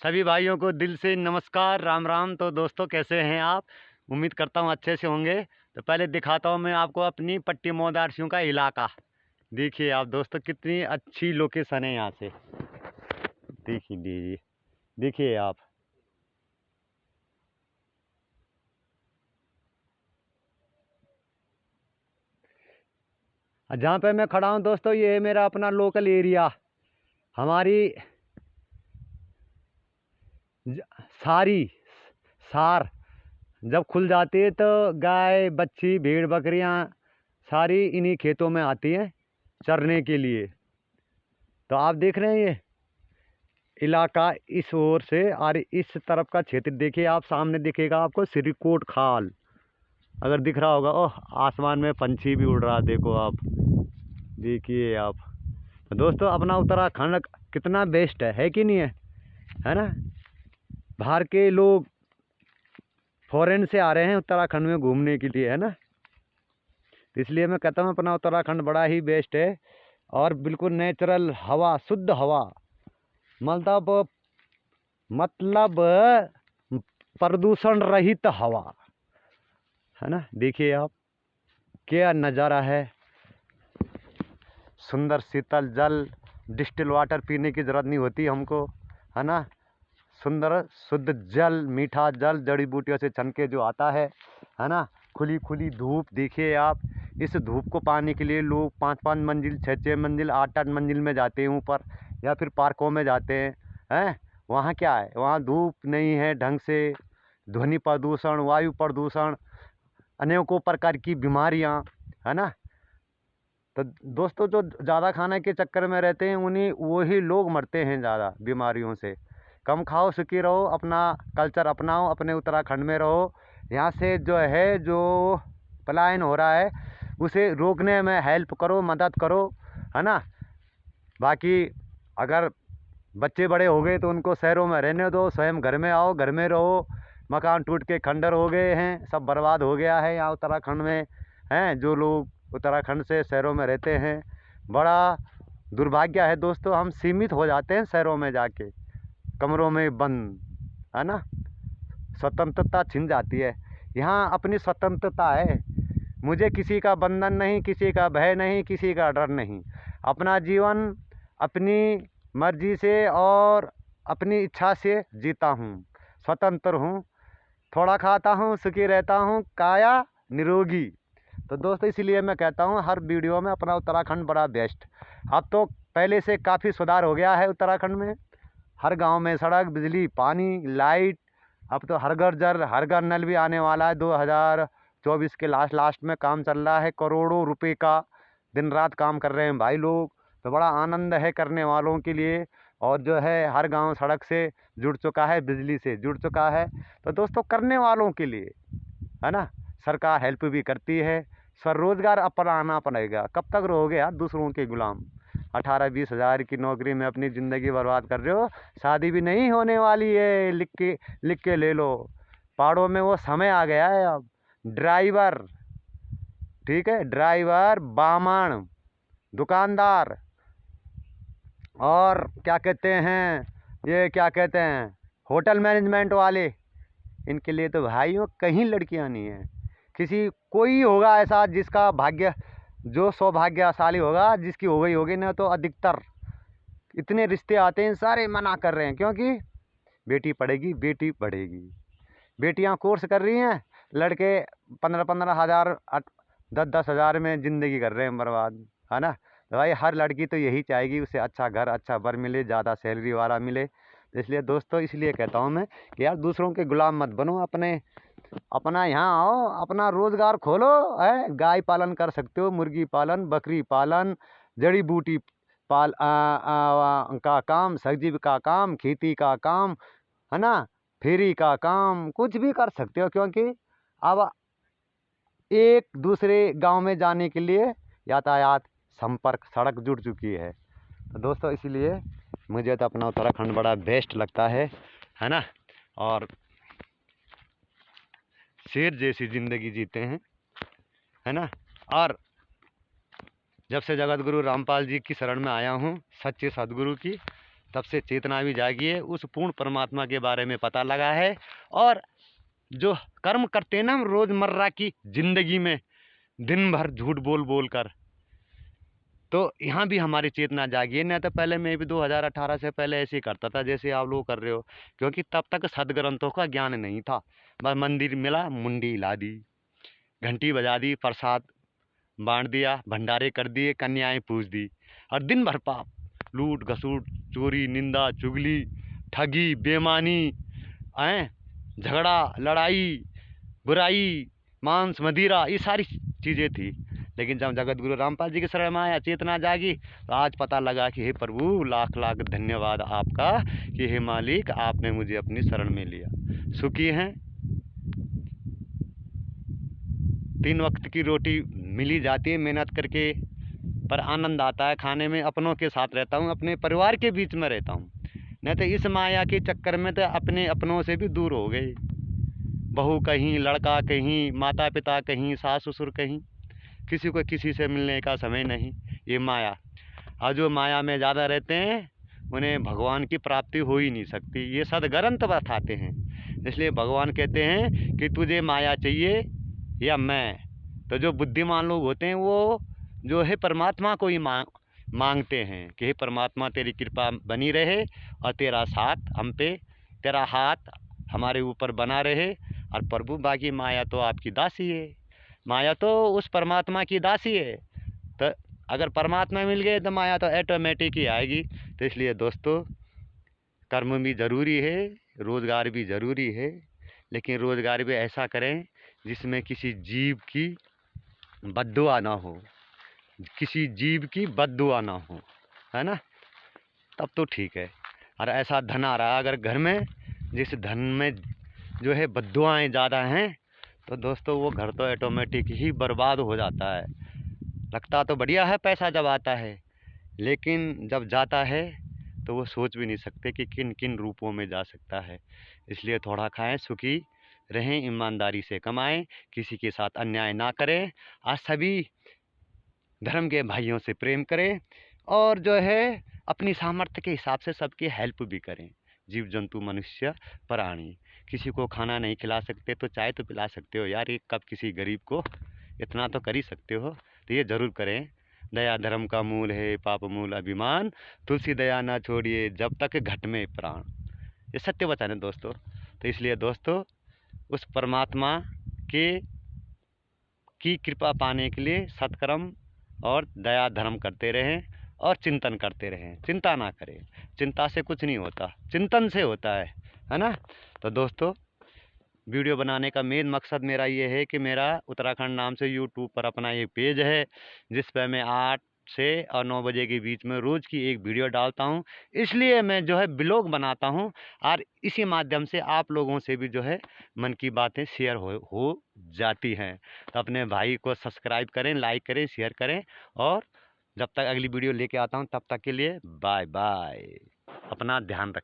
सभी भाइयों को दिल से नमस्कार, राम राम। तो दोस्तों कैसे हैं आप? उम्मीद करता हूँ अच्छे से होंगे। तो पहले दिखाता हूँ मैं आपको अपनी पट्टी मौदारसियों का इलाका। देखिए आप दोस्तों, कितनी अच्छी लोकेशन है यहाँ से। देखिए दीजिए, देखिए आप। जहाँ पे मैं खड़ा हूँ दोस्तों, ये है मेरा अपना लोकल एरिया। हमारी सारी सार जब खुल जाती है तो गाय बच्ची भेड़ बकरियाँ सारी इन्हीं खेतों में आती हैं चरने के लिए। तो आप देख रहे हैं ये इलाका इस ओर से और इस तरफ का क्षेत्र देखिए आप। सामने दिखेगा आपको श्रीकोट खाल, अगर दिख रहा होगा। ओह, आसमान में पंछी भी उड़ रहा, देखो आप, देखिए आप। तो दोस्तों अपना उत्तराखंड कितना बेस्ट है कि नहीं है ना? बाहर के लोग फॉरेन से आ रहे हैं उत्तराखंड में घूमने के लिए, है ना? तो इसलिए मैं कहता हूँ अपना उत्तराखंड बड़ा ही बेस्ट है। और बिल्कुल नेचुरल हवा, शुद्ध हवा, मतलब प्रदूषण रहित हवा, है ना? देखिए आप, क्या नज़ारा है। सुंदर शीतल जल, डिस्टिल वाटर पीने की ज़रूरत नहीं होती हमको, है ना? सुंदर शुद्ध जल, मीठा जल जड़ी बूटियों से छन के जो आता है ना? खुली खुली धूप, देखिए आप। इस धूप को पाने के लिए लोग 5-5 मंजिल, 6-6 मंजिल, 8-8 मंजिल में जाते हैं ऊपर, या फिर पार्कों में जाते हैं। वहाँ क्या है, वहाँ धूप नहीं है ढंग से, ध्वनि प्रदूषण, वायु प्रदूषण, अनेकों प्रकार की बीमारियाँ, है ना? तो दोस्तों जो ज़्यादा खाने के चक्कर में रहते हैं उन्हीं वही लोग मरते हैं ज़्यादा बीमारियों से। कम खाओ, सुखी रहो, अपना कल्चर अपनाओ, अपने उत्तराखंड में रहो। यहाँ से जो है, जो पलायन हो रहा है उसे रोकने में हेल्प करो, मदद करो, है ना? बाकी अगर बच्चे बड़े हो गए तो उनको शहरों में रहने दो, स्वयं घर में आओ, घर में रहो। मकान टूट के खंडर हो गए हैं, सब बर्बाद हो गया है यहाँ उत्तराखंड में। हैं जो लोग उत्तराखंड से शहरों में रहते हैं, बड़ा दुर्भाग्य है दोस्तों। हम सीमित हो जाते हैं शहरों में जाके, कमरों में बंद, है ना? स्वतंत्रता छिन जाती है। यहाँ अपनी स्वतंत्रता है, मुझे किसी का बंधन नहीं, किसी का भय नहीं, किसी का डर नहीं। अपना जीवन अपनी मर्जी से और अपनी इच्छा से जीता हूँ, स्वतंत्र हूँ, थोड़ा खाता हूँ, सुखी रहता हूँ, काया निरोगी। तो दोस्तों इसलिए मैं कहता हूँ हर वीडियो में अपना उत्तराखंड बड़ा बेस्ट। अब तो पहले से काफ़ी सुधार हो गया है उत्तराखंड में। हर गांव में सड़क, बिजली, पानी, लाइट, अब तो हर घर जल, हर घर नल भी आने वाला है। 2024 के लास्ट में काम चल रहा है, करोड़ों रुपए का दिन रात काम कर रहे हैं भाई लोग। तो बड़ा आनंद है करने वालों के लिए। और जो है हर गांव सड़क से जुड़ चुका है, बिजली से जुड़ चुका है। तो दोस्तों करने वालों के लिए, है ना, सरकार हेल्प भी करती है। स्वरोजगार अपनाना पड़ेगा। कब तक रहोगे यार दूसरों के गुलाम? 18-20 हज़ार की नौकरी में अपनी ज़िंदगी बर्बाद कर रहे हो। शादी भी नहीं होने वाली है, लिख के ले लो। पहाड़ों में वो समय आ गया है अब। ड्राइवर, ठीक है, ड्राइवर, बामण, दुकानदार, और क्या कहते हैं, ये क्या कहते हैं, होटल मैनेजमेंट वाले, इनके लिए तो भाइयों कहीं लड़कियां नहीं हैं। किसी कोई होगा ऐसा जिसका भाग्य, जो सौभाग्यशाली होगा, जिसकी हो गई होगी, ना तो अधिकतर इतने रिश्ते आते हैं सारे मना कर रहे हैं, क्योंकि बेटी पढ़ेगी, बेटी बढ़ेगी। बेटियां कोर्स कर रही हैं, लड़के 15-15 हज़ार, 10-10 हज़ार में ज़िंदगी कर रहे हैं बर्बाद, है ना? तो भाई हर लड़की तो यही चाहेगी उसे अच्छा घर, अच्छा बर मिले, ज़्यादा सैलरी वाला मिले। तो इसलिए दोस्तों, इसलिए कहता हूँ मैं कि यार दूसरों के गुलाम मत बनो, अपना यहाँ आओ, अपना रोजगार खोलो। है, गाय पालन कर सकते हो, मुर्गी पालन, बकरी पालन, जड़ी बूटी का काम, सब्जी का काम, खेती का काम, है ना, फेरी का काम, कुछ भी कर सकते हो। क्योंकि अब एक दूसरे गांव में जाने के लिए यातायात, संपर्क, सड़क जुड़ चुकी है। तो दोस्तों इसलिए मुझे तो अपना उत्तराखंड बड़ा बेस्ट लगता है ना? और शेर जैसी ज़िंदगी जीते हैं, है ना? और जब से जगत गुरु रामपाल जी की शरण में आया हूँ, सच्चे सदगुरु की, तब से चेतना भी जागी है, उस पूर्ण परमात्मा के बारे में पता लगा है। और जो कर्म करते हैं ना हम रोज़मर्रा की ज़िंदगी में, दिन भर झूठ बोल बोल कर, तो यहाँ भी हमारी चेतना जागी है। नहीं तो पहले मैं भी 2018 से पहले ऐसे ही करता था जैसे आप लोग कर रहे हो, क्योंकि तब तक सदग्रंथों का ज्ञान नहीं था। बस मंदिर मिला, मुंडी हिला दी, घंटी बजा दी, प्रसाद बांट दिया, भंडारे कर दिए, कन्याएं पूज दी, और दिन भर पाप, लूट घसूट, चोरी, निंदा, चुगली, ठगी, बेईमानी, झगड़ा, लड़ाई, बुराई, मांस, मदिरा, ये सारी चीज़ें थी। लेकिन जब जगत गुरु रामपाल जी की शरण में आया, चेतना जागी, तो आज पता लगा कि हे प्रभु, लाख लाख धन्यवाद आपका कि हे मालिक, आपने मुझे अपनी शरण में लिया। सुखी हैं, 3 वक्त की रोटी मिली जाती है मेहनत करके, पर आनंद आता है खाने में। अपनों के साथ रहता हूँ, अपने परिवार के बीच में रहता हूँ। नहीं तो इस माया के चक्कर में तो अपने अपनों से भी दूर हो गए। बहू कहीं, लड़का कहीं, माता पिता कहीं, सास ससुर कहीं, किसी को किसी से मिलने का समय नहीं। ये माया, और जो माया में ज़्यादा रहते हैं उन्हें भगवान की प्राप्ति हो ही नहीं सकती। ये सदग्रंथ बताते हैं। इसलिए भगवान कहते हैं कि तुझे माया चाहिए या मैं। तो जो बुद्धिमान लोग होते हैं वो जो है परमात्मा को ही मांगते हैं कि हे परमात्मा, तेरी कृपा बनी रहे और तेरा साथ हम पे, तेरा हाथ हमारे ऊपर बना रहे। और प्रभु, बाकी माया तो आपकी दासी है, माया तो उस परमात्मा की दासी है। तो अगर परमात्मा मिल गए तो माया तो ऑटोमेटिक ही आएगी। तो इसलिए दोस्तों, कर्म भी ज़रूरी है, रोज़गार भी ज़रूरी है, लेकिन रोज़गार भी ऐसा करें जिसमें किसी जीव की बद्दुआ ना हो, किसी जीव की बद्दुआ ना हो, है ना, तब तो ठीक है। और ऐसा धन आ रहा है अगर घर में, जिस धन में जो है बद्दुआएँ ज़्यादा हैं, तो दोस्तों वो घर तो ऑटोमेटिक ही बर्बाद हो जाता है। लगता तो बढ़िया है पैसा जब आता है, लेकिन जब जाता है तो वो सोच भी नहीं सकते कि किन किन रूपों में जा सकता है। इसलिए थोड़ा खाएं, सुखी रहें, ईमानदारी से कमाएं, किसी के साथ अन्याय ना करें, आज सभी धर्म के भाइयों से प्रेम करें, और जो है अपनी सामर्थ्य के हिसाब से सबकी हेल्प भी करें। जीव जंतु, मनुष्य, प्राणी, किसी को खाना नहीं खिला सकते तो चाय तो पिला सकते हो यार, एक कप किसी गरीब को, इतना तो कर ही सकते हो। तो ये ज़रूर करें। दया धर्म का मूल है, पाप मूल अभिमान, तुलसी दया ना छोड़िए जब तक घट में प्राण। ये सत्य वचन है दोस्तों। तो इसलिए दोस्तों, उस परमात्मा के की कृपा पाने के लिए सत्कर्म और दया धर्म करते रहें और चिंतन करते रहें। चिंता ना करें, चिंता से कुछ नहीं होता, चिंतन से होता है ना। तो दोस्तों, वीडियो बनाने का मेन मकसद मेरा ये है कि मेरा उत्तराखंड नाम से यूट्यूब पर अपना एक पेज है, जिस पर मैं 8 से और 9 बजे के बीच में रोज़ की एक वीडियो डालता हूँ। इसलिए मैं जो है ब्लॉग बनाता हूँ, और इसी माध्यम से आप लोगों से भी जो है मन की बातें शेयर हो जाती हैं। तो अपने भाई को सब्सक्राइब करें, लाइक करें, शेयर करें, और जब तक अगली वीडियो लेके आता हूँ तब तक के लिए बाय बाय। अपना ध्यान रखें।